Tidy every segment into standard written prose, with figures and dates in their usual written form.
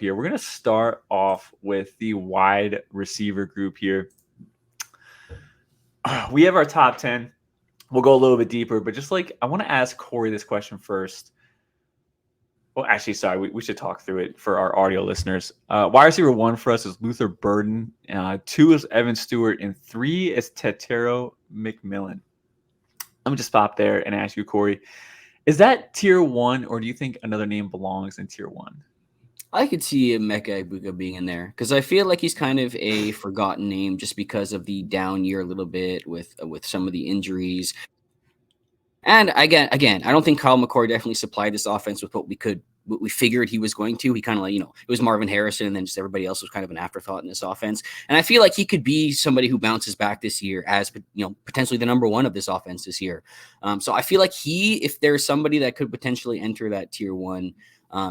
here. We're going to start off with the wide receiver group here. We have our top 10. We'll go a little bit deeper, but just like I want to ask Cory this question first. Well, actually, sorry, we should talk through it for our audio listeners. Wide receiver 1 for us is Luther Burden. 2 is Evan Stewart, and 3 is Tetero McMillan. Let me just stop there and ask you, Cory, is that tier 1, or do you think another name belongs in tier 1? I could see Emeka Egbuka being in there because I feel like he's kind of a forgotten name just because of the down year a little bit with some of the injuries. And again, I don't think Kyle McCoy definitely supplied this offense with what we figured he was going to. He kind of like, it was Marvin Harrison and then just everybody else was kind of an afterthought in this offense. And I feel like he could be somebody who bounces back this year as, potentially the number 1 of this offense this year. So I feel like if there's somebody that could potentially enter that tier 1,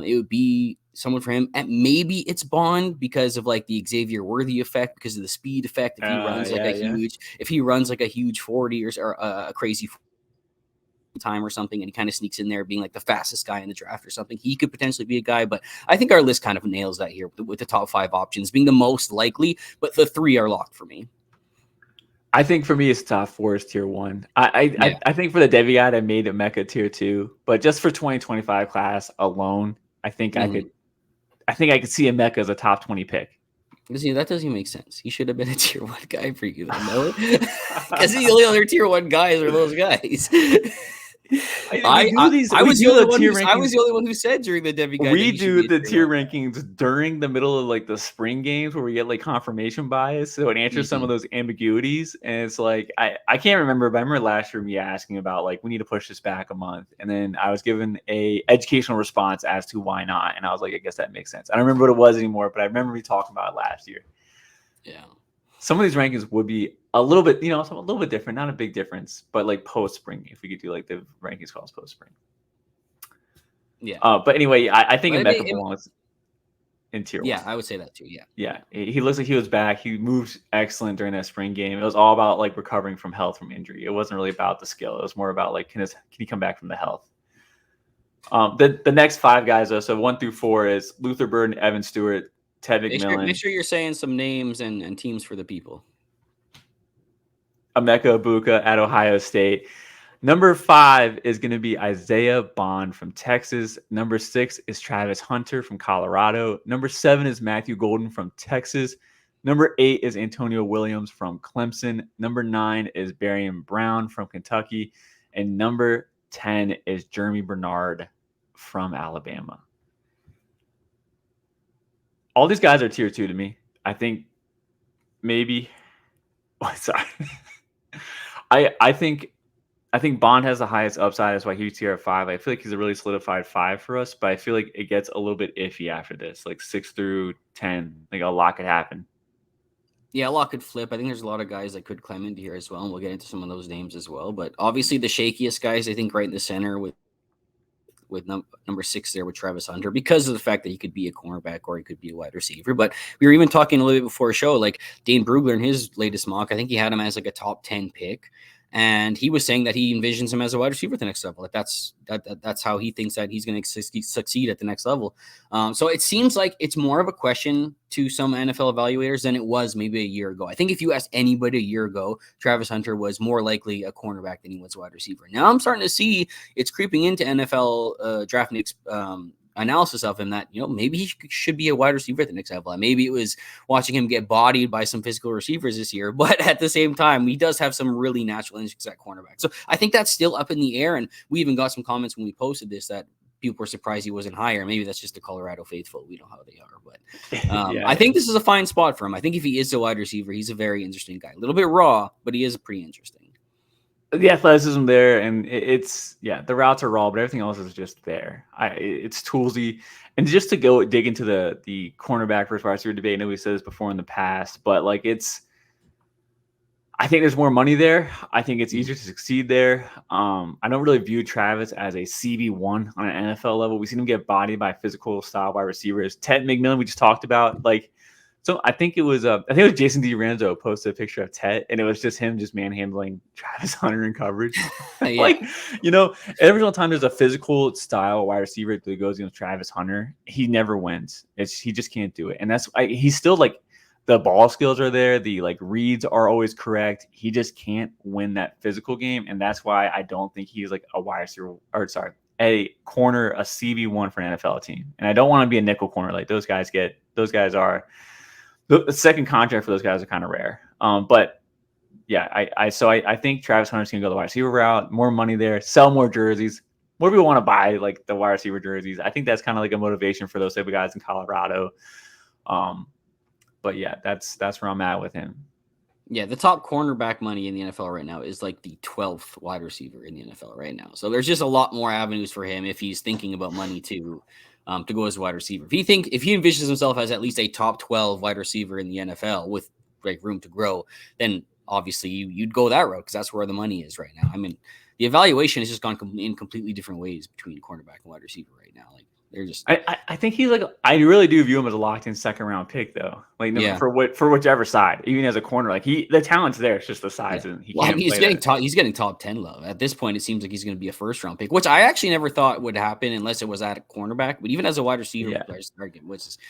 it would be someone for him. And maybe it's Bond because of like the Xavier Worthy effect, because of the speed effect. If he runs like a huge 40 or a crazy time or something, and he kind of sneaks in there being like the fastest guy in the draft or something, he could potentially be a guy. But I think our list kind of nails that here with the top 5 options being the most likely, but the 3 are locked for me. I think for me, it's top 4 is tier 1. I think for the Devy guy, I made Emeka tier 2, but just for 2025 class alone, I think I could see Emeka as a top 20 pick. See, that doesn't make sense. He should have been a tier 1 guy for you, though, because the only other tier 1 guys are those guys. I was the only one who said during the Devy guy. We do the tier rankings during the middle of like the spring games where we get like confirmation bias, so it answers some of those ambiguities. And it's like I can't remember, but I remember last year me asking about like we need to push this back a month, and then I was given a educational response as to why not, and I was like, I guess that makes sense. I don't remember what it was anymore, but I remember me talking about it last year. Yeah. Some of these rankings would be a little bit, a little bit different, not a big difference, but like post spring, if we could do like the rankings calls post spring. Yeah. But anyway, I think Emeka belongs in tier 1. Yeah, I would say that too. Yeah. Yeah. He looks like he was back. He moved excellent during that spring game. It was all about like recovering from health from injury. It wasn't really about the skill. It was more about like, can he come back from the health? The next 5 guys though, so 1 through 4 is Luther Burden, Evan Stewart, Ted McMillan. Make sure you're saying some names and teams for the people. Emeka Egbuka at Ohio State. Number 5 is going to be Isaiah Bond from Texas. Number 6 is Travis Hunter from Colorado. Number 7 is Matthew Golden from Texas. Number 8 is Antonio Williams from Clemson. Number 9 is Barian Brown from Kentucky. And number 10 is Jeremy Bernard from Alabama. All these guys are tier 2 to me. I think maybe. Oh, sorry. I think Bond has the highest upside. That's why he's tier 5. I feel like he's a really solidified 5 for us, but I feel like it gets a little bit iffy after this, like 6 through 10. Like a lot could happen. Yeah, a lot could flip. I think there's a lot of guys that could climb into here as well, and we'll get into some of those names as well. But obviously, the shakiest guys, I think, right in the center with number 6 there with Travis Hunter, because of the fact that he could be a cornerback or he could be a wide receiver. But we were even talking a little bit before a show, like Dane Brugler in his latest mock, I think he had him as like a top 10 pick. And he was saying that he envisions him as a wide receiver at the next level. Like that's how he thinks that he's going to succeed at the next level. So it seems like it's more of a question to some NFL evaluators than it was maybe a year ago. I think if you asked anybody a year ago, Travis Hunter was more likely a cornerback than he was a wide receiver. Now I'm starting to see it's creeping into NFL draft analysis of him that, maybe he should be a wide receiver at the next level. Maybe it was watching him get bodied by some physical receivers this year, but at the same time, he does have some really natural instincts at cornerback. So I think that's still up in the air. And we even got some comments when we posted this that people were surprised he wasn't higher. Maybe that's just the Colorado faithful. We know how they are, but I think this is a fine spot for him. I think if he is a wide receiver, he's a very interesting guy. A little bit raw, but he is pretty interesting. The athleticism there, and it's the routes are raw, but everything else is just there. It's toolsy, and just to go dig into the cornerback versus wide receiver debate. I know we said this before in the past, but like I think there's more money there. I think it's easier to succeed there. I don't really view Travis as a CB1 on an NFL level. We've seen him get bodied by physical style wide receivers. Ted McMillan, we just talked about, like So I think it was Jason DiRenzo posted a picture of Tet, and it was just him just manhandling Travis Hunter in coverage. Yeah. Like, every single time there's a physical style wide receiver that goes against Travis Hunter, he never wins. He just can't do it, and he's still like the ball skills are there, the like reads are always correct. He just can't win that physical game, and that's why I don't think he's like a wide receiver a corner, a CB1 for an NFL team. And I don't want to be a nickel corner like those guys get. Those guys are. The second contract for those guys are kind of rare. But yeah, I think Travis Hunter's gonna go the wide receiver route, more money there, sell more jerseys. More people want to buy like the wide receiver jerseys. I think that's kind of like a motivation for those type of guys in Colorado. But yeah, that's where I'm at with him. Yeah, the top cornerback money in the NFL right now is like the 12th wide receiver in the NFL right now. So there's just a lot more avenues for him if he's thinking about money to go as a wide receiver. If he envisions himself as at least a top 12 wide receiver in the NFL with like room to grow, then obviously you'd go that route because that's where the money is right now. I mean, the evaluation has just gone in completely different ways between cornerback and wide receiver right now. Like they're just. I think he's like, I really do view him as a locked in second round pick though. Like for whichever side, even as a corner, like the talent's there. It's just the size, and he's getting top 10 love at this point. It seems like he's going to be a first round pick, which I actually never thought would happen unless it was at a cornerback. But even as a wide receiver,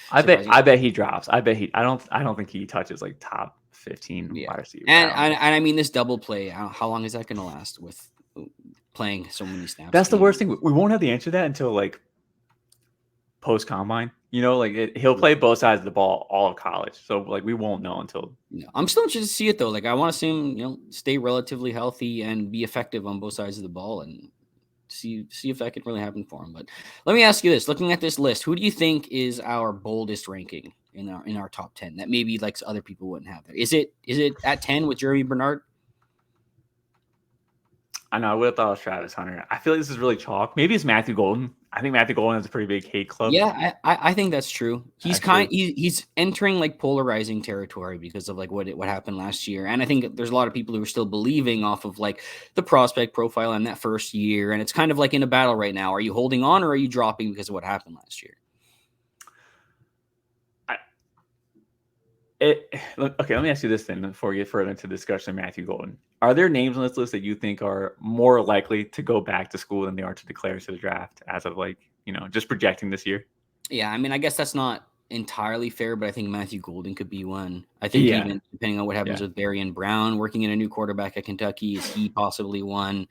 I bet he drops. I don't think he touches like top 15 wide receiver. And I mean this double play. How long is that going to last with playing so many snaps? That's the worst thing. We won't have the answer to that until like post combine, he'll play both sides of the ball all of college. So like we won't know until. I'm still interested to see it though. Like I want to see him, stay relatively healthy and be effective on both sides of the ball and see if that can really happen for him. But let me ask you this: looking at this list, who do you think is our boldest ranking in our top 10 that maybe like other people wouldn't have there? Is it at 10 with Jeremy Bernard? I know. I would have thought it was Travis Hunter. I feel like this is really chalk. Maybe it's Matthew Golden. I think Matthew Golden has a pretty big hate club. Yeah, I think that's true. He's he's entering like polarizing territory because of like what happened last year. And I think there's a lot of people who are still believing off of like the prospect profile in that first year. And it's kind of like in a battle right now. Are you holding on or are you dropping because of what happened last year? Okay, let me ask you this then before we get further into the discussion of Matthew Golden. Are there names on this list that you think are more likely to go back to school than they are to declare to the draft as of just projecting this year? Yeah, I mean, I guess that's not entirely fair, but I think Matthew Golden could be one. I think even depending on what happens with Barry and Brown working in a new quarterback at Kentucky, is he possibly one?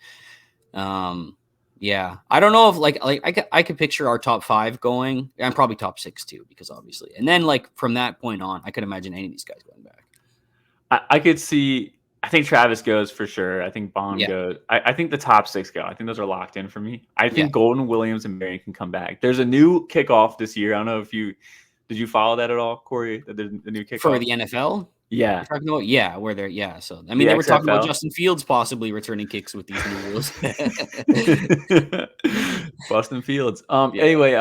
Yeah, I don't know if I could picture our top 5 going, and probably top 6 too, because obviously, and then like from that point on, I could imagine any of these guys going back. I could see. I think Travis goes for sure. I think Bond goes. I think the top 6 go. I think those are locked in for me. I think Golden, Williams, and Marion can come back. There's a new kickoff this year. I don't know if did you follow that at all, Corey? The new kickoff for the NFL. Yeah. Where they're So I mean, they were talking about Justin Fields possibly returning kicks with these new rules. Bustin' Fields. Anyway,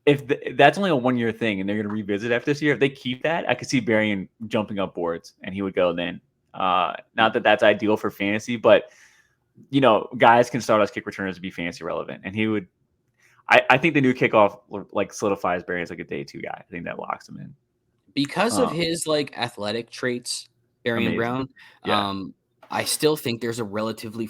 if that's only a 1-year thing and they're going to revisit after this year, if they keep that, I could see Berrien jumping up boards and he would go then. Not that that's ideal for fantasy, but guys can start as kick returners to be fantasy relevant, and he would. I think the new kickoff like solidifies Berrien as like a day 2 guy. I think that locks him in. Because of his like athletic traits, Barry Brown, I still think there's a relatively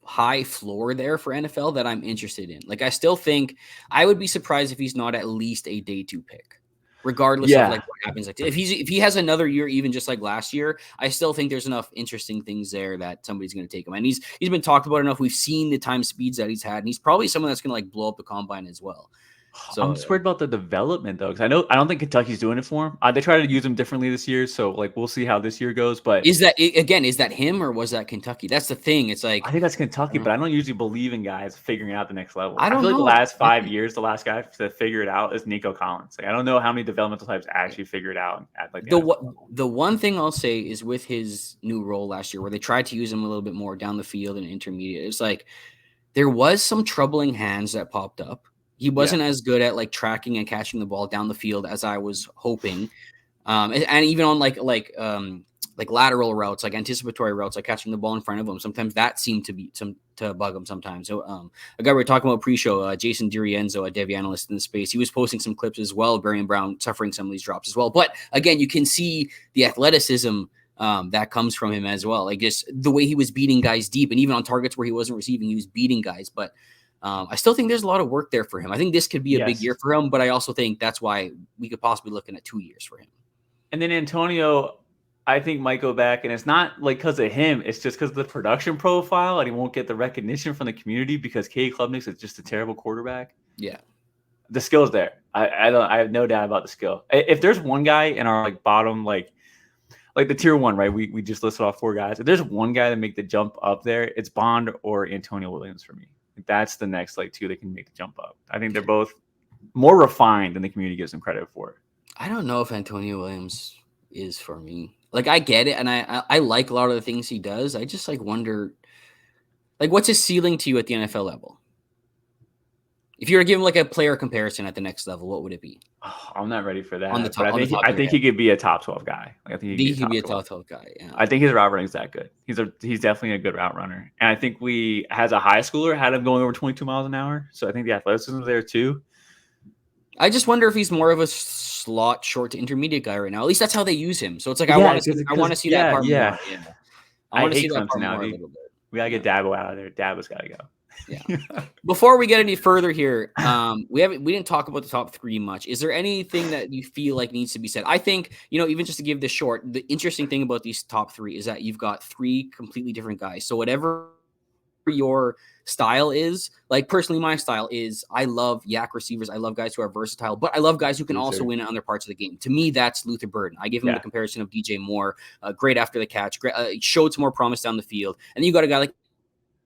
high floor there for NFL that I'm interested in. Like, I still think I would be surprised if he's not at least a day 2 pick, regardless of like what happens. Like, if he has another year, even just like last year, I still think there's enough interesting things there that somebody's going to take him. And he's been talked about enough. We've seen the time speeds that he's had, and he's probably someone that's going to like blow up the combine as well. So I'm just worried about the development though, because I don't think Kentucky's doing it for him. They try to use him differently this year, so like we'll see how this year goes. But is that him or was that Kentucky? That's the thing. It's like I think that's Kentucky, but I don't usually believe in guys figuring out the next level. I feel like the last 5 years, the last guy to figure it out is Nico Collins. Like, I don't know how many developmental types actually figured it out at like the one thing I'll say is with his new role last year, where they tried to use him a little bit more down the field and intermediate. It's like there was some troubling hands that popped up. He wasn't as good at like tracking and catching the ball down the field as I was hoping, and even on like lateral routes, like anticipatory routes, like catching the ball in front of him. Sometimes that seemed to to bug him sometimes. So a guy we were talking about pre-show, Jason DiRienzo, a Devy analyst in the space, he was posting some clips as well. Barry Brown suffering some of these drops as well. But again, you can see the athleticism that comes from him as well. Like just the way he was beating guys deep, and even on targets where he wasn't receiving, he was beating guys. But I still think there's a lot of work there for him. I think this could be a big year for him, but I also think that's why we could possibly be looking at 2 years for him. And then Antonio, I think might go back, and it's not like because of him. It's just because of the production profile, and he won't get the recognition from the community because K. Klubnik's is just a terrible quarterback. Yeah, the skill's there. I have no doubt about the skill. If there's one guy in our like bottom like the tier one, right? We just listed off 4 guys. If there's one guy that make the jump up there, it's Bond or Antonio Williams for me. That's the next like 2 that can make the jump up. I think they're both more refined than the community gives them credit for. I don't know if Antonio Williams is for me. Like I get it, and I like a lot of the things he does. I just like wonder, like, what's his ceiling to you at the NFL level? If you were given like a player comparison at the next level, what would it be? Oh, I'm not ready for that. On the top, but I think he could be a top 12 guy. Like, I think he could be a top 12 guy. Yeah. I think his route running is that good. He's definitely a good route runner. And I think we, as a high schooler, had him going over 22 miles an hour. So I think the athleticism is there too. I just wonder if he's more of a slot short to intermediate guy right now. At least that's how they use him. So it's like I want to see that part more. Yeah. I want to see that part more a little bit. We gotta get Dabo out of there. Dabo's gotta go. Yeah. Before we get any further here, we didn't talk about the top 3 much. Is there anything that you feel like needs to be said? I think, even just to give this short, the interesting thing about these top 3 is that you've got 3 completely different guys. So whatever your style is, like personally, my style is I love yak receivers. I love guys who are versatile, but I love guys who can also win in other parts of the game. To me, that's Luther Burden. I give him the comparison of DJ Moore, great after the catch, great, showed some more promise down the field. And then you got a guy like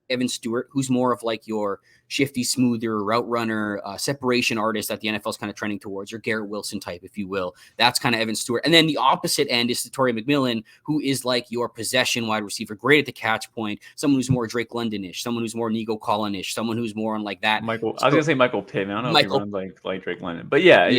Evan Stewart, who's more of like your shifty, smoother route runner, separation artist that the NFL is kind of trending towards, your Garrett Wilson type, if you will. That's kind of Evan Stewart. And then the opposite end is Tori McMillan, who is like your possession wide receiver, great at the catch point, someone who's more Drake London-ish, someone who's more Nico Collin-ish, someone who's more on like that. I was going to say Michael Pittman. I don't know if he runs like Drake London, but yeah.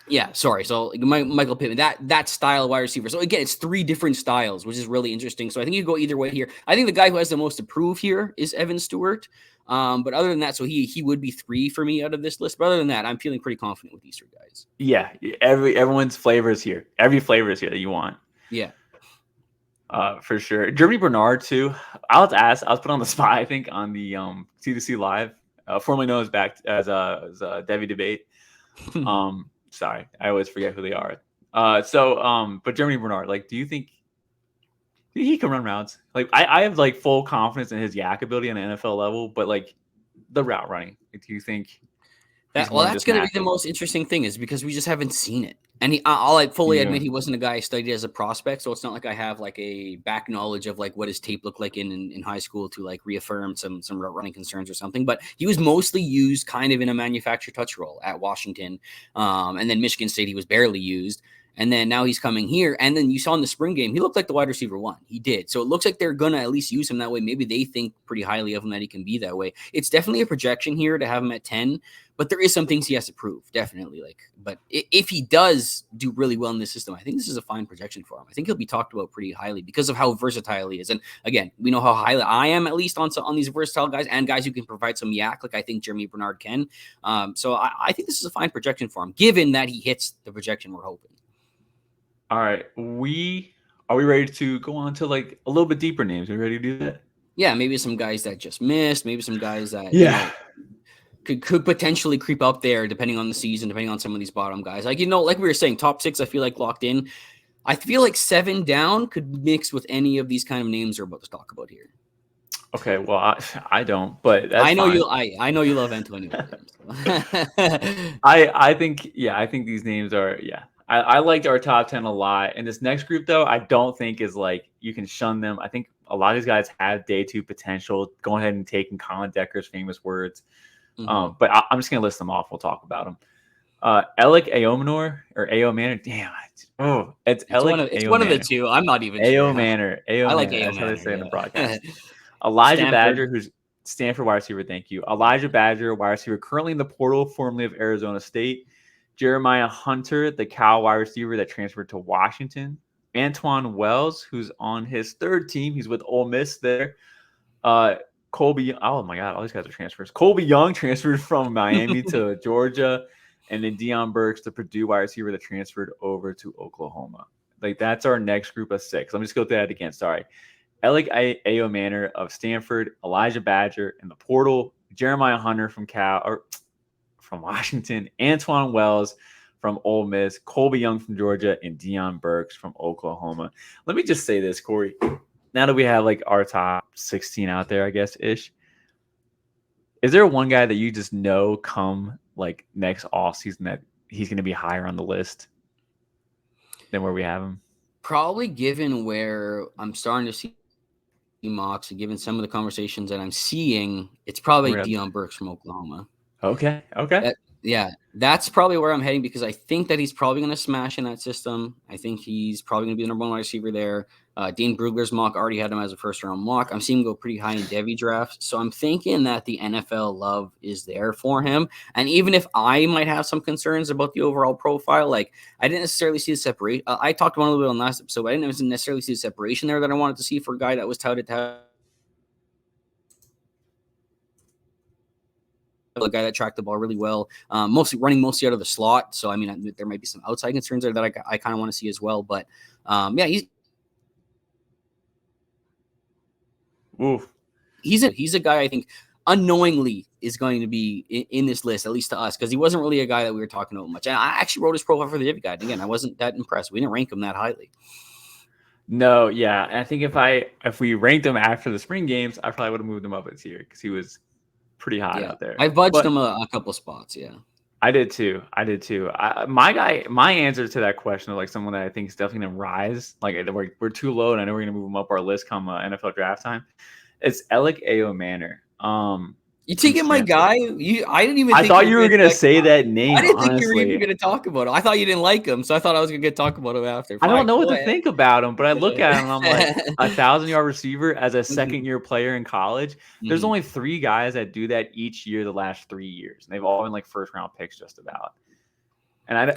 Yeah, sorry. So Michael Pittman, that style of wide receiver. So again, it's 3 different styles, which is really interesting. So I think you go either way here. I think the guy who has the most to prove here is Evan Stewart. But other than that, so he would be 3 for me out of this list. But other than that, I'm feeling pretty confident with these 3 guys. Yeah, everyone's flavor is here. Every flavor is here that you want. Yeah. For sure. Germany Bernard too. I was put on the spot, I think, on the C2C Live, formerly known as Devy Debate. Sorry, I always forget who they are. But Germany Bernard, like, do you think he can run routes? Like, I have like full confidence in his yak ability on the NFL level, but like the route running, do you think? That's going to be the most interesting thing, is because we just haven't seen it. And I'll fully admit he wasn't a guy I studied as a prospect, so it's not like I have like a back knowledge of like what his tape looked like in high school to like reaffirm some route running concerns or something. But he was mostly used kind of in a manufactured touch role at Washington, and then Michigan State he was barely used. And then now he's coming here. And then you saw in the spring game, he looked like the wide receiver 1. He did. So it looks like they're going to at least use him that way. Maybe they think pretty highly of him that he can be that way. It's definitely a projection here to have him at 10, but there is some things he has to prove, definitely. But if he does do really well in this system, I think this is a fine projection for him. I think he'll be talked about pretty highly because of how versatile he is. And again, we know how highly I am, at least on these versatile guys and guys who can provide some yak, like I think Jeremy Bernard can. So I think this is a fine projection for him, given that he hits the projection we're hoping. All right, are we ready to go on to like a little bit deeper names? Are we ready to do that? Yeah, maybe some guys that just missed, maybe some guys that could potentially creep up there depending on the season, depending on some of these bottom guys. Like like we were saying, top 6 I feel like locked in. I feel like 7 down could mix with any of these kind of names we're about to talk about here. Okay, well I don't, but that's I know fine. I know you love Antonio Williams. I think these names are I liked our top 10 a lot. And this next group, though, I don't think is like you can shun them. I think a lot of these guys have day 2 potential. Go ahead and take in Colin Decker's famous words. Mm-hmm. But I'm just going to list them off. We'll talk about them. Elik Ayomanor or Ayo Manor. Damn. It's Elik. It's one of the 2. I'm not even Ayo sure. Manor. I like Manor. Ayo That's Manor. How they say in the broadcast. Elijah Badger, who's Stanford wide receiver. Thank you. Elijah Badger, wide receiver, currently in the portal, formerly of Arizona State. Jeremiah Hunter, the Cal wide receiver that transferred to Washington. Antoine Wells, who's on his 3rd team. He's with Ole Miss there. Colby. Oh my God, all these guys are transfers. Colby Young transferred from Miami to Georgia, and then Deion Burks, the Purdue wide receiver, that transferred over to Oklahoma. Like that's our next group of 6. Let me just go through that again. Sorry. Alec Ayo Manor of Stanford, Elijah Badger in the portal, Jeremiah Hunter from from Washington, Antoine Wells from Ole Miss, Colby Young from Georgia, and Deion Burks from Oklahoma. Let me just say this, Corey. Now that we have like our top 16 out there, I guess ish. Is there one guy that you just know come like next off season that he's going to be higher on the list than where we have him? Probably given where I'm starting to see mocks and given some of the conversations that I'm seeing, it's probably Deion Burks from Oklahoma. Okay. That's probably where I'm heading because I think that he's probably going to smash in that system. I think he's probably going to be the number 1 wide receiver there. Dean Brugler's mock already had him as a first-round mock. I'm seeing him go pretty high in Devy drafts. So I'm thinking that the NFL love is there for him. And even if I might have some concerns about the overall profile, like I didn't necessarily see the separation. I talked about it a little bit on last episode, but I didn't necessarily see the separation there that I wanted to see for a guy that was touted to have a guy that tracked the ball really well, mostly out of the slot. So, I mean, there might be some outside concerns there that I kind of want to see as well. But, he's a guy I think unknowingly is going to be in this list, at least to us, because he wasn't really a guy that we were talking about much. And I actually wrote his profile for the Devy guide. Again, I wasn't that impressed. We didn't rank him that highly. No, yeah. And I think if we ranked him after the spring games, I probably would have moved him up a tier because he was pretty hot out there. I budged him a couple spots. Yeah, I did too. My answer to that question of like someone that I think is definitely gonna rise, like we're too low, and I know we're gonna move him up our list come NFL draft time. It's Alec Ayo Manor. You taking my guy? I didn't even. I thought you were gonna say that name. I didn't think you were even gonna talk about him. I thought you didn't like him, so I thought I was gonna talk about him after. I don't know what to think about him, but I look at him and I'm like, 1,000-yard receiver as a second-year player in college. There's only 3 guys that do that each year the last 3 years, and they've all been like first-round picks just about. And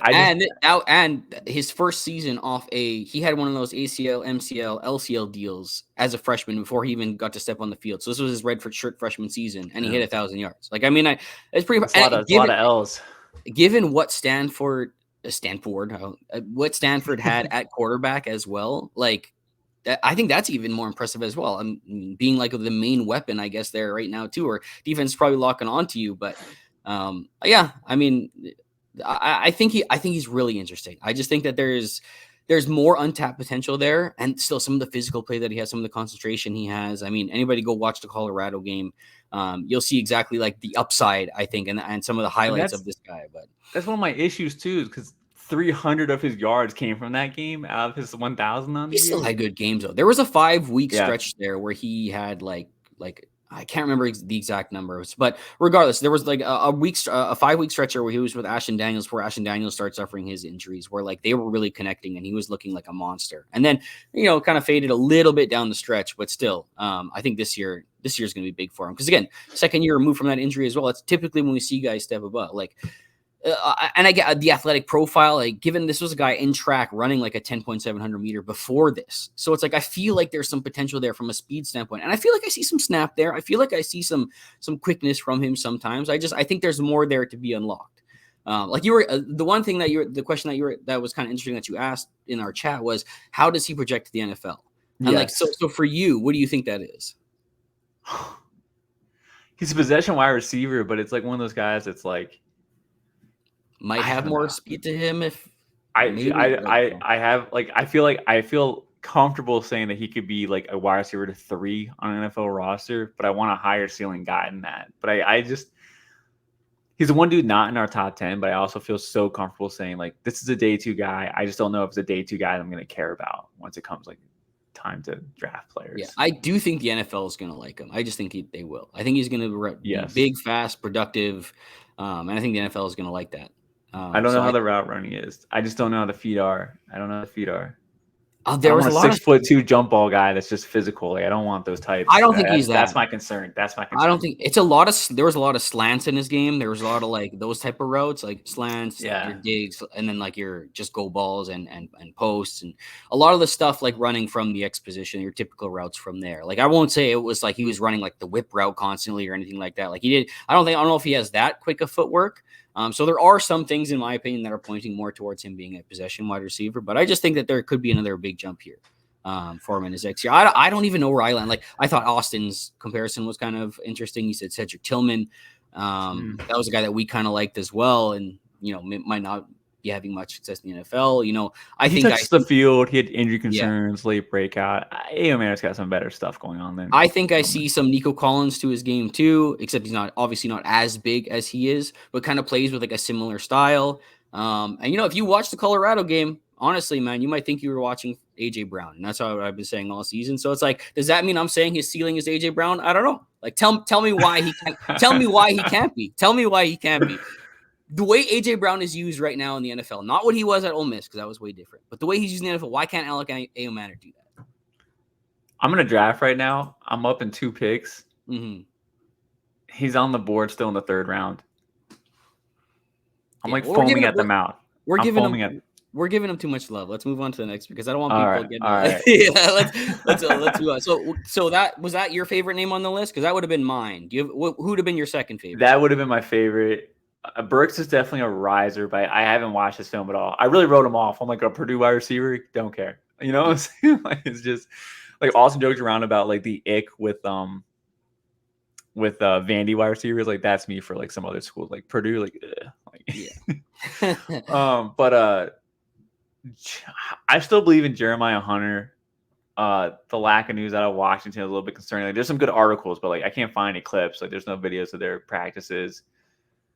his first season he had one of those ACL, MCL, LCL deals as a freshman before he even got to step on the field. So this was his red shirt freshman season, and he hit 1,000 yards. Like, I mean, it's pretty a lot of L's. Given what Stanford had at quarterback as well, like I think that's even more impressive as well. Being like the main weapon, I guess, there right now too, or defense is probably locking onto you, but yeah, I mean. I think he's really interesting. I just think that there's more untapped potential there, and still some of the physical play that he has, some of the concentration he has. I mean, anybody go watch the Colorado game, you'll see exactly like the upside, I think, and some of the highlights of this guy. But that's one of my issues too, because 300 of his yards came from that game out of his 1,000 on the year. He still had good games though. There was a 5-week stretch there where he had like. I can't remember the exact numbers, but regardless, there was like a 5-week stretcher where he was with Ashton Daniels before Ashton Daniels started suffering his injuries, where like they were really connecting and he was looking like a monster. And then, kind of faded a little bit down the stretch, but still, I think this year's going to be big for him. Because again, second year removed from that injury as well. That's typically when we see guys step above. Like, and I get the athletic profile, like given this was a guy in track running like a 10.700 meter before this. So it's like, I feel like there's some potential there from a speed standpoint. And I feel like I see some snap there. I feel like I see some quickness from him sometimes. I think there's more there to be unlocked. Like you were the one thing the question that was kind of interesting that you asked in our chat was, how does he project to the NFL? And like, so for you, what do you think that is? He's a possession wide receiver, but it's like one of those guys that's like, might have more speed to him if I feel comfortable saying that he could be like a wide receiver to 3 on an NFL roster, but I want a higher ceiling guy than that. But he's the one dude not in our top 10, but I also feel so comfortable saying like this is a day 2 guy. I just don't know if it's a day 2 guy that I'm going to care about once it comes like time to draft players. Yeah, I do think the NFL is going to like him. I just think they will. I think he's going to be big, fast, productive, and I think the NFL is going to like that. I don't know how the route running is. I just don't know how the feet are. I don't know how the feet are. I There don't was a want a lot of. 6'2" jump ball guy that's just physical. Like, I don't want those I types. don't think he's That's that. my concern. That's my I don't concern. think it's a lot of. There was a lot of slants in his game. There was a lot of like those type of routes, like slants, like your Yeah. digs, and then like your just go balls and posts, and a lot of the stuff like running from the X position, your typical routes from there. Like I won't say it was like he was running like the whip route constantly or anything like that. Like he did. I don't know if he has that quick of footwork. So there are some things in my opinion that are pointing more towards him being a possession wide receiver, but I just think that there could be another big jump here. For him in his next year. I don't even know where I land. Like I thought Austin's comparison was kind of interesting. He said Cedric Tillman. That was a guy that we kind of liked as well, and might not be having much success in the NFL. He touched the field. He had injury concerns, late breakout. Aoman's got some better stuff going on than. I think I see some Nico Collins to his game too, except he's obviously not as big as he is, but kind of plays with like a similar style. And if you watch the Colorado game, honestly, man, you might think you were watching AJ Brown, and that's how I've been saying all season. So it's like, does that mean I'm saying his ceiling is AJ Brown? I don't know. Like, tell me why he can't. Tell me why he can't be. Tell me why he can't be. The way AJ Brown is used right now in the NFL, not what he was at Ole Miss, because that was way different, but the way he's used in the NFL, why can't Alec Aomaner do that? I'm gonna draft right now. I'm up in 2 picks. Mm-hmm. He's on the board still in the 3rd round. I'm foaming at the mouth. We're giving him too much love. Let's move on to the next because I don't want people getting. All right. Let's move on. So that was that your favorite name on the list? Because that would have been mine. Who would have been your second favorite? That would have been my favorite. Burks is definitely a riser, but I haven't watched his film at all. I really wrote him off. I'm like a Purdue wide receiver. Don't care. You know what I'm saying? Like it's just like Austin jokes around about like the ick with Vandy wide receivers. Like that's me for like some other schools like Purdue. But I still believe in Jeremiah Hunter. The lack of news out of Washington is a little bit concerning. Like, there's some good articles, but like I can't find any clips. Like there's no videos of their practices.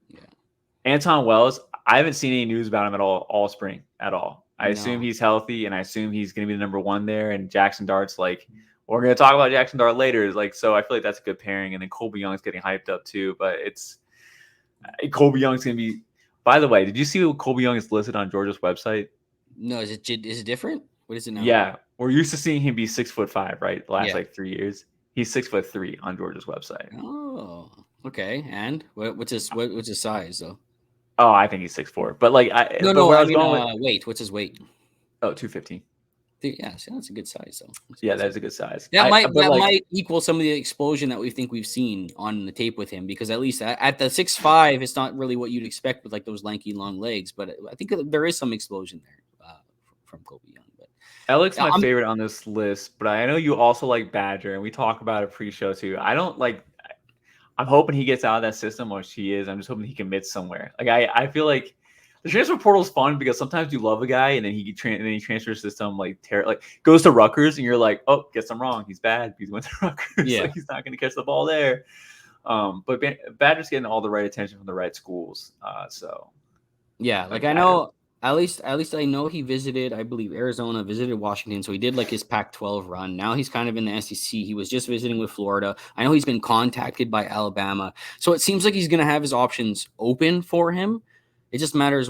Yeah. Anton Wells, I haven't seen any news about him at all spring at all. I assume he's healthy, and I assume he's going to be the number 1 there. And Jackson Dart's like, we're going to talk about Jackson Dart later. Like, so I feel like that's a good pairing. And then Colby Young's getting hyped up too. But Colby Young's going to be. By the way, did you see what Colby Young is listed on Georgia's website? No, is it different? What is it now? Yeah, we're used to seeing him be 6'5", right? The last like 3 years, he's 6'3" on Georgia's website. Oh, okay. And what's his size though? Oh, I think he's 6'4". But like, weight. What's his weight? Oh, 215. Yeah, so that's a good size though. That's a good size. That might equal some of the explosion that we've seen on the tape with him, because at least at the 6'5", it's not really what you'd expect with like those lanky long legs. But I think there is some explosion there from Colby Young. But Alec's my favorite on this list, but I know you also like Badger, and we talk about it pre-show too. I'm hoping he gets out of that system, or he is. I'm just hoping he commits somewhere. Like I feel like the transfer portal is fun because sometimes you love a guy and then he transfers system goes to Rutgers and you're like, oh, guess I'm wrong. He's bad. He went to Rutgers. Yeah. Like, he's not going to catch the ball there. But Badger's getting all the right attention from the right schools. Yeah, like I know. At least I know he visited, I believe, Arizona, visited Washington. So he did like his Pac-12 run. Now he's kind of in the SEC. He was just visiting with Florida. I know he's been contacted by Alabama. So it seems like he's going to have his options open for him. It just matters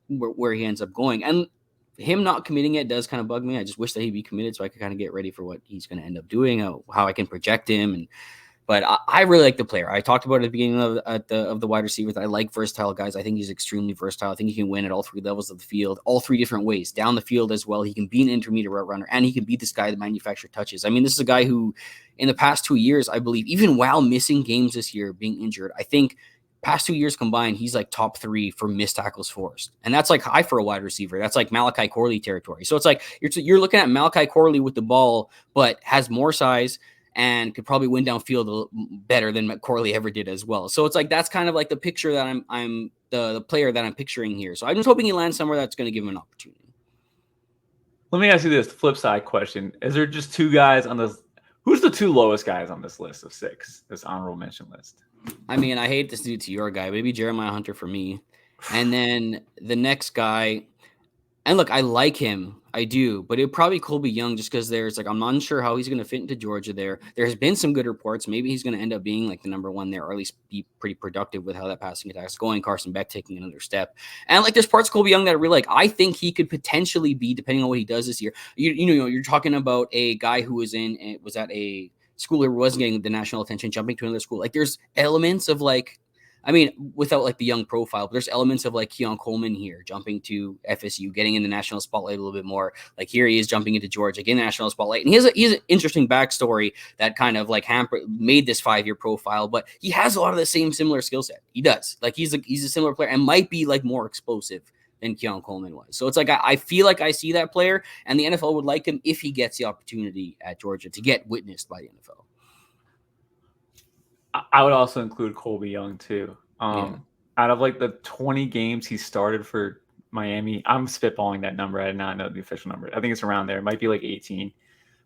where he ends up going. And him not committing it does kind of bug me. I just wish that he'd be committed so I could kind of get ready for what he's going to end up doing, how I can project him. But I really like the player. I talked about it at the beginning of the wide receivers. I like versatile guys. I think he's extremely versatile. I think he can win at all 3 levels of the field, all 3 different ways, down the field as well. He can be an intermediate route runner, and he can be this guy that manufactures touches. I mean, this is a guy who, in the past 2 years, I believe, even while missing games this year, being injured, I think past 2 years combined, he's like top 3 for missed tackles forced. And that's like high for a wide receiver. That's like Malachi Corley territory. So it's like you're looking at Malachi Corley with the ball, but has more size and could probably win downfield better than Corley ever did as well. So it's like that's kind of like the picture that I'm the player that I'm picturing here. So I'm just hoping he lands somewhere that's going to give him an opportunity. Let me ask you this flip side question. Is there just 2 guys on this? Who's the 2 lowest guys on this list of 6, this honorable mention list? I mean, I hate to do it to your guy. Maybe Jeremiah Hunter for me. And then the next guy, and look, I like him. I do, but it'd probably Colby Young just because there's like I'm unsure how he's going to fit into Georgia there. There has been some good reports. Maybe he's going to end up being like the number one there, or at least be pretty productive with how that passing attack's going. Carson Beck taking another step, and like there's parts of Colby Young that I really like. I think he could potentially be, depending on what he does this year. You know, you're talking about a guy who was at a school who wasn't getting the national attention, jumping to another school. Like there's elements of like. I mean, without like the young profile, but there's elements of like Keon Coleman here jumping to FSU, getting in the national spotlight a little bit more. Like here he is jumping into Georgia, getting the national spotlight. And he has an interesting backstory that kind of like made this 5-year profile, but he has a lot of the similar skill set. He does. Like he's a similar player and might be like more explosive than Keon Coleman was. So it's like I feel like I see that player, and the NFL would like him if he gets the opportunity at Georgia to get witnessed by the NFL. I would also include Colby Young too. Yeah. Out of like the 20 games he started for Miami, I'm spitballing that number. I did not know the official number. I think it's around there. It might be like 18,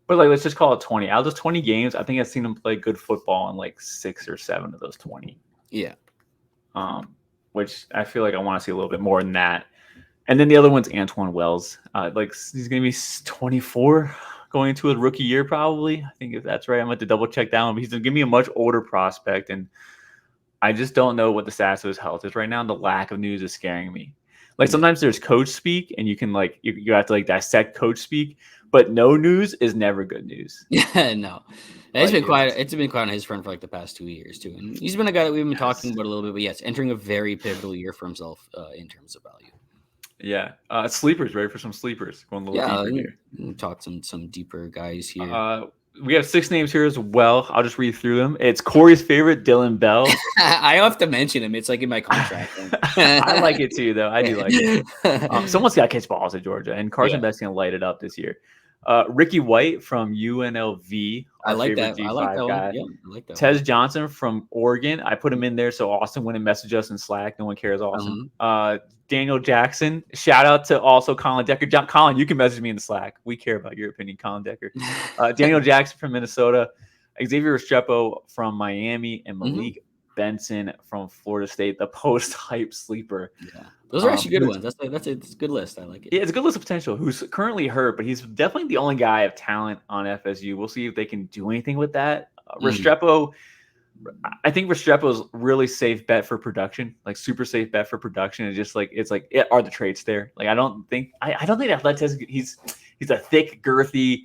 but like let's just call it 20. Out of those 20 games, I think I've seen him play good football in like 6 or 7 of those 20. Yeah. Which I feel like I want to see a little bit more than that. And then the other one's Antoine Wells. Like he's going to be 24 going into his rookie year, probably. I think if that's right, I'm going to double check that one. But he's going to give me a much older prospect, and I just don't know what the status of his health is right now. And the lack of news is scaring me. Like sometimes there's coach speak, and you can like you have to like dissect coach speak, but no news is never good news. Yeah, no. It's been quiet on his front for like the past 2 years too, and he's been a guy that we've been talking about a little bit. But yes, entering a very pivotal year for himself in terms of value. Yeah, sleepers. Ready for some sleepers? Going a little deeper here. We'll talk some deeper guys here. We have 6 names here as well. I'll just read through them. It's Cory's favorite, Dylan Bell. I have to mention him. It's like in my contract. I like it too, though. I do like it. Someone's got to catch balls at Georgia, and Carson Beck's going to light it up this year. Ricky White from UNLV. I like that. I like that one. Yeah, I like that. Tez Johnson from Oregon. I put him in there so Austin wouldn't message us in Slack. No one cares, Austin. Daniel Jackson. Shout out to also Colin Decker. Colin, you can message me in the Slack. We care about your opinion, Colin Decker. Daniel Jackson from Minnesota. Xavier Restrepo from Miami, and Malik Benson from Florida State, the post-hype sleeper. Yeah, those are actually good ones. That's a good list. I like it. Yeah, it's a good list of potential. Who's currently hurt, but he's definitely the only guy of talent on FSU. We'll see if they can do anything with that. Restrepo, I think Restrepo's really safe bet for production, like super safe bet for production. It's just like are the traits there? Like I don't think athleticism. He's a thick, girthy,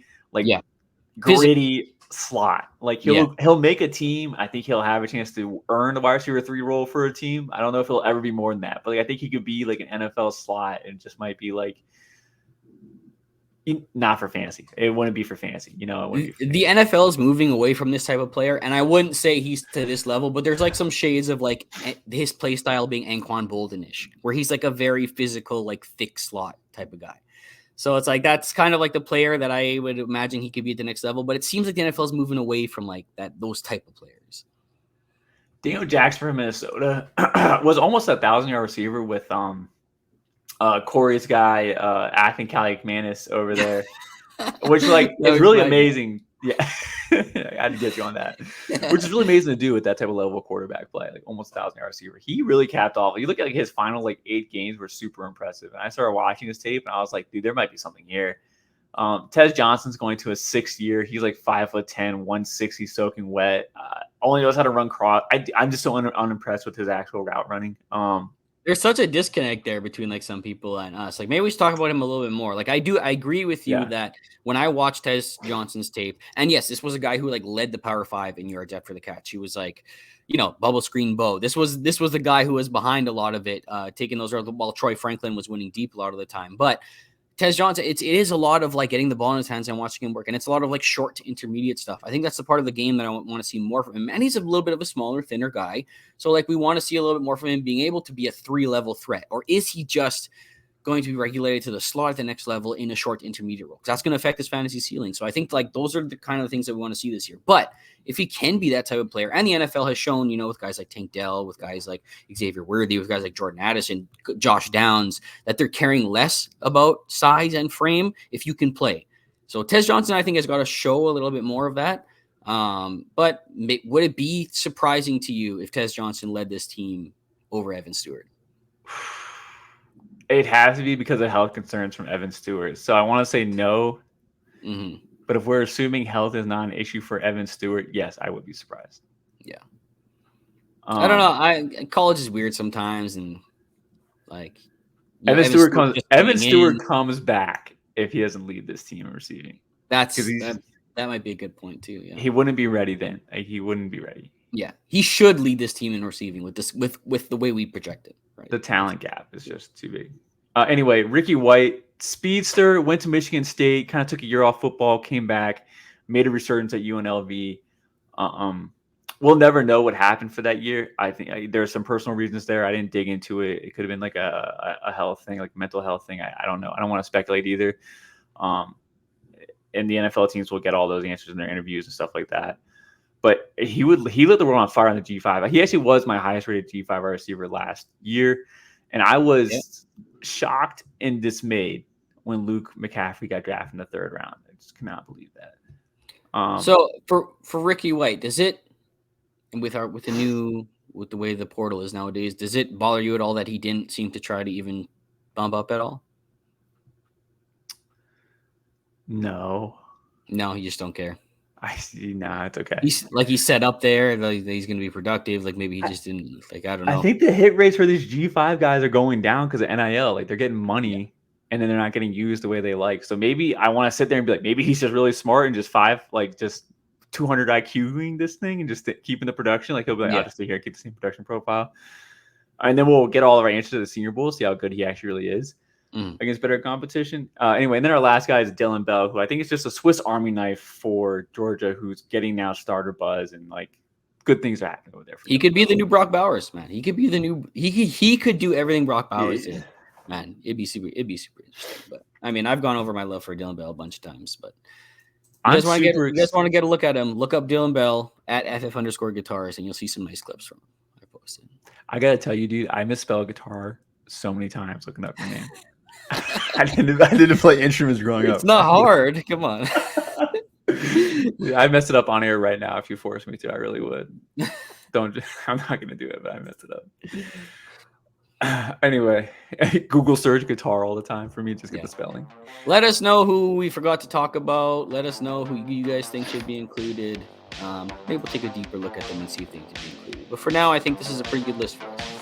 gritty slot. Like he'll make a team. I think he'll have a chance to earn the wide receiver 3 role for a team. I don't know if he'll ever be more than that, but like I think he could be like an NFL slot, and just might be like not for fantasy. It wouldn't be for fantasy. You know, it wouldn't be the NFL is moving away from this type of player, and I wouldn't say he's to this level, but there's like some shades of like his play style being Anquan Boldenish, where he's like a very physical, like thick slot type of guy. So it's like that's kind of like the player that I would imagine he could be at the next level. But it seems like the NFL is moving away from like those type of players. Daniel Jackson from Minnesota was almost 1,000-yard receiver with Cory's guy Athan Kaliakmanis over there, which like is really amazing. Yeah, I had to get you on that, which is really amazing to do with that type of level of quarterback play, like almost 1,000-yard receiver. He really capped off. You look at like his final 8 games were super impressive, and I started watching his tape, and I was like, dude, there might be something here. Tez Johnson's going to his 6th year. He's like 5'10", 160, soaking wet. Only knows how to run cross. I'm just so unimpressed with his actual route running. There's such a disconnect there between like some people and us. Like maybe we should talk about him a little bit more. Like I agree with you that when I watched Tez Johnson's tape, and yes, this was a guy who like led the Power 5 in yards after the catch. He was like, bubble screen Bo. This was the guy who was behind a lot of it, taking those while Troy Franklin was winning deep a lot of the time. But Tez Johnson, it is a lot of like getting the ball in his hands and watching him work. And it's a lot of like short to intermediate stuff. I think that's the part of the game that I want to see more from him. And he's a little bit of a smaller, thinner guy. So like we want to see a little bit more from him being able to be a 3-level threat. Or is he just going to be regulated to the slot at the next level in a short intermediate role? Because that's going to affect his fantasy ceiling. So I think like those are the kind of things that we want to see this year. But if he can be that type of player, and the NFL has shown, with guys like Tank Dell, with guys like Xavier Worthy, with guys like Jordan Addison, Josh Downs, that they're caring less about size and frame if you can play. So Tez Johnson, I think, has got to show a little bit more of that. But would it be surprising to you if Tez Johnson led this team over Evan Stewart? It has to be because of health concerns from Evan Stewart. So I want to say no. Mm-hmm. But if we're assuming health is not an issue for Evan Stewart, yes, I would be surprised. Yeah. I don't know. Um, College is weird sometimes, and like Evan Evan Stewart Stewart comes. just Evan coming Stewart in. comes back if he doesn't lead this team in receiving because That might be a good point too. Yeah. he wouldn't be ready then. Like, he wouldn't be ready. Yeah, he should lead this team in receiving with the way we project it. Right. The talent gap is just too big. Anyway, Ricky White, speedster, went to Michigan State, kind of took a year off football, came back, made a resurgence at UNLV. We'll never know what happened for that year. I think there's some personal reasons there. I didn't dig into it. It could have been like a health thing, like mental health thing. I don't know. I don't want to speculate either. And the NFL teams will get all those answers in their interviews and stuff like that. But he lit the world on fire on the G5. He actually was my highest rated G5 receiver last year. And I was shocked and dismayed when Luke McCaffrey got drafted in the 3rd round. I just cannot believe that. So for Ricky White, does it, and with the way the portal is nowadays, does it bother you at all that he didn't seem to try to even bump up at all? No, you just don't care. I see. Nah, it's okay. He's set up there. Like he's going to be productive. Like maybe he just didn't. Like I don't know. I think the hit rates for these G5 guys are going down because of NIL. Like they're getting money, and then they're not getting used the way they like. So maybe I want to sit there and be like, maybe he's just really smart and just 200 IQing this thing and just keeping the production. Like he'll be like, I'll just stay here, keep the same production profile, and then we'll get all of our answers to the Senior Bowl, see how good he actually really is against better competition. Anyway, and then our last guy is Dylan Bell, who I think is just a Swiss Army knife for Georgia, who's getting now starter buzz and like good things are happening over there. He could be the new Brock Bowers, man. He could be the new. He could do everything Brock Bowers did, man. It'd be super interesting. But I mean, I've gone over my love for Dylan Bell a bunch of times, but. You guys want to get a look at him? Look up Dylan Bell at ff_guitars, and you'll see some nice clips from him. I posted. I gotta tell you, dude, I misspelled guitar so many times looking up your name. I didn't play instruments growing up. It's not hard. Come on. I mess it up on air right now. If you force me to, I really would. I'm not gonna do it, but I messed it up. Anyway, Google search guitar all the time for me. Just get the spelling. Let us know who we forgot to talk about. Let us know who you guys think should be included. Maybe we'll take a deeper look at them and see if they can be included. But for now, I think this is a pretty good list for us.